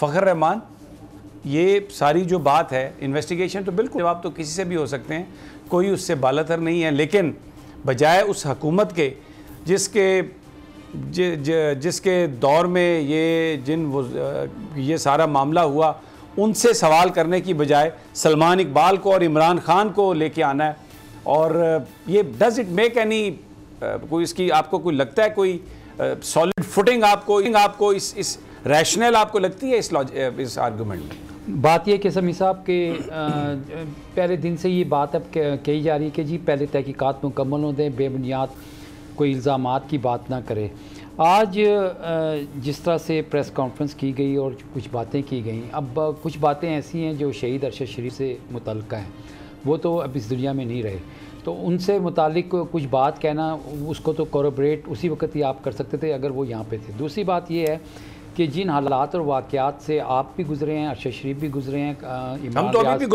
फ़खर रहमान, ये सारी जो बात है, इन्वेस्टिगेशन तो बिल्कुल जवाब तो किसी से भी हो सकते हैं, कोई उससे बालातर नहीं है, लेकिन बजाय उस हुकूमत के जिसके दौर में ये सारा मामला हुआ, उनसे सवाल करने की बजाय सलमान इकबाल को और इमरान खान को लेके आना है। और ये डज इट मेक एनी कोई इसकी आपको कोई लगता है कोई सॉलिड फुटिंग आपको इस रैशनल आपको लगती है इस आर्गूमेंट में? बात यह कि समी साहब के पहले दिन से ये बात अब कही जा रही है कि जी पहले तहकीकात मुकम्मल हो दें, बेबुनियाद कोई इल्ज़ामात की बात ना करे। आज जिस तरह से प्रेस कॉन्फ्रेंस की गई और कुछ बातें की गई, अब कुछ बातें ऐसी हैं जो शहीद अरशद शरीफ से मुतल्लिक़ हैं, वो तो अब इस दुनिया में नहीं रहे, तो उनसे मुतालिक कुछ बात कहना, उसको तो कोरबरेट उसी वक्त ही आप कर सकते थे अगर वो यहाँ पे थे। दूसरी बात ये है कि जिन हालात और वाक़यात से आप भी गुजरे हैं, अरशद शरीफ भी गुजरे हैं, हम तो अभी भी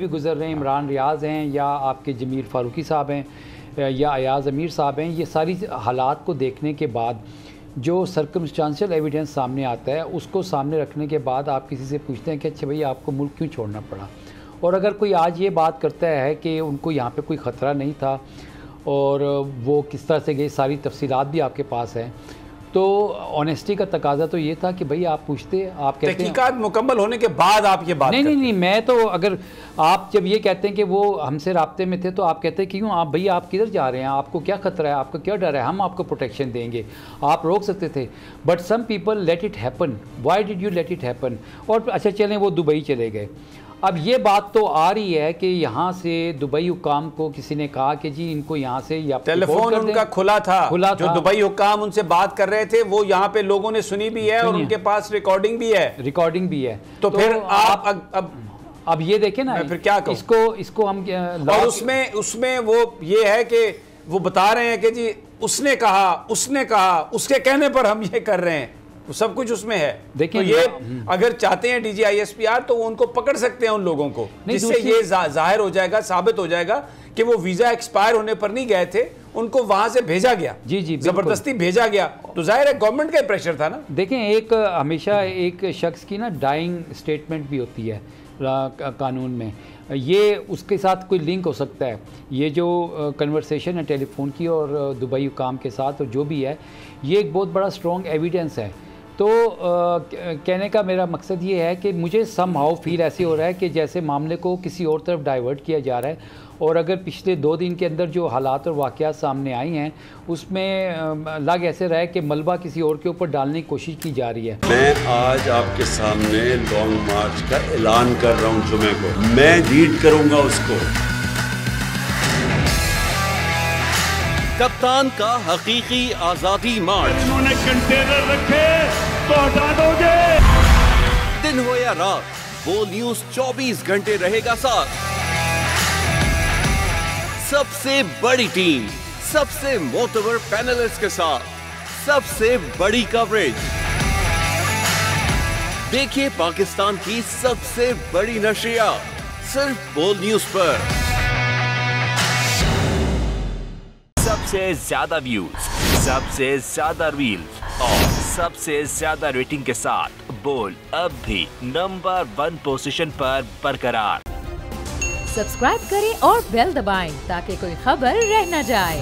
गुजर रहे हैं, इमरान रियाज़ हैं, या आपके जमील फ़ारूकी साहब हैं, या अयाज़ अमीर साहब हैं, ये सारी हालात को देखने के बाद जो सर्कमस्टांशियल एविडेंस सामने आता है, उसको सामने रखने के बाद आप किसी से पूछते हैं कि अच्छा भई आपको मुल्क क्यों छोड़ना पड़ा। और अगर कोई आज ये बात करता है कि उनको यहाँ पे कोई ख़तरा नहीं था और वो किस तरह से गए, सारी तफसीलात भी आपके पास है, तो ऑनेस्टी का तकाजा तो ये था कि भाई आप पूछते, आप कहते हैं तहकीकात मुकम्मल होने के बाद आप ये बात नहीं, मैं तो अगर आप जब ये कहते हैं कि वो हमसे राब्ते में थे तो आप कहते हैं क्यों आप भैया आप किधर जा रहे हैं, आपको क्या खतरा है, आपको क्या डर है, हम आपको प्रोटेक्शन देंगे, आप रोक सकते थे। But some people let it happen, why did you let it happen. और अच्छा चलें वो दुबई चले गए, अब ये बात तो आ रही है कि यहाँ से दुबई हुकाम को किसी ने कहा कि जी इनको यहाँ से या टेलीफोन उनका खुला था, जो दुबई हुकाम उनसे बात कर रहे थे वो यहाँ पे लोगों ने सुनी भी है और उनके पास रिकॉर्डिंग भी है। तो फिर आप अब ये देखें ना, फिर क्या इसको हम और उसमें वो ये है कि वो बता रहे हैं कि जी उसने कहा उसके कहने पर हम ये कर रहे हैं, सब कुछ उसमें है। देखिए तो ये अगर चाहते हैं DGISPR तो वो उनको पकड़ सकते हैं उन लोगों को, जिससे ये जाहिर हो जाएगा, साबित हो जाएगा कि वो वीजा एक्सपायर होने पर नहीं गए थे, उनको वहां से भेजा गया, जी जबरदस्ती भेजा गया, तो जाहिर है गवर्नमेंट का प्रेशर था ना। देखें एक हमेशा एक शख्स की ना डाइंग स्टेटमेंट भी होती है कानून में, ये उसके साथ कोई लिंक हो सकता है। ये जो कन्वर्सेशन है टेलीफोन की और दुबई हुकाम के साथ और जो भी है, ये एक बहुत बड़ा स्ट्रॉन्ग एविडेंस है। तो कहने का मेरा मकसद ये है कि मुझे सम हाउ फील ऐसे हो रहा है कि जैसे मामले को किसी और तरफ डाइवर्ट किया जा रहा है, और अगर पिछले 2 दिन के अंदर जो हालात और वाक़यात सामने आई हैं उसमें लग ऐसे रहा है कि मलबा किसी और के ऊपर डालने की कोशिश की जा रही है। मैं आज आपके सामने लॉन्ग मार्च का ऐलान कर रहा हूँ, जुमे को मैं लीड करूँगा उसको। कप्तान का हकीकी आजादी मार्च। उन्होंने कंटेनर रखे तो हटा दोगे। दिन हो या रात, वो न्यूज 24 घंटे रहेगा साथ। सबसे बड़ी टीम, सबसे मोतबर पैनलिस्ट के साथ, सबसे बड़ी कवरेज। देखिए पाकिस्तान की सबसे बड़ी नशरियात सिर्फ बोल न्यूज पर। सबसे ज्यादा व्यूज, सबसे ज्यादा रील्स और सबसे ज्यादा रेटिंग के साथ बोल अब भी नंबर 1 पोजीशन पर बरकरार। सब्सक्राइब करें और बेल दबाएं ताकि कोई खबर रह न जाए।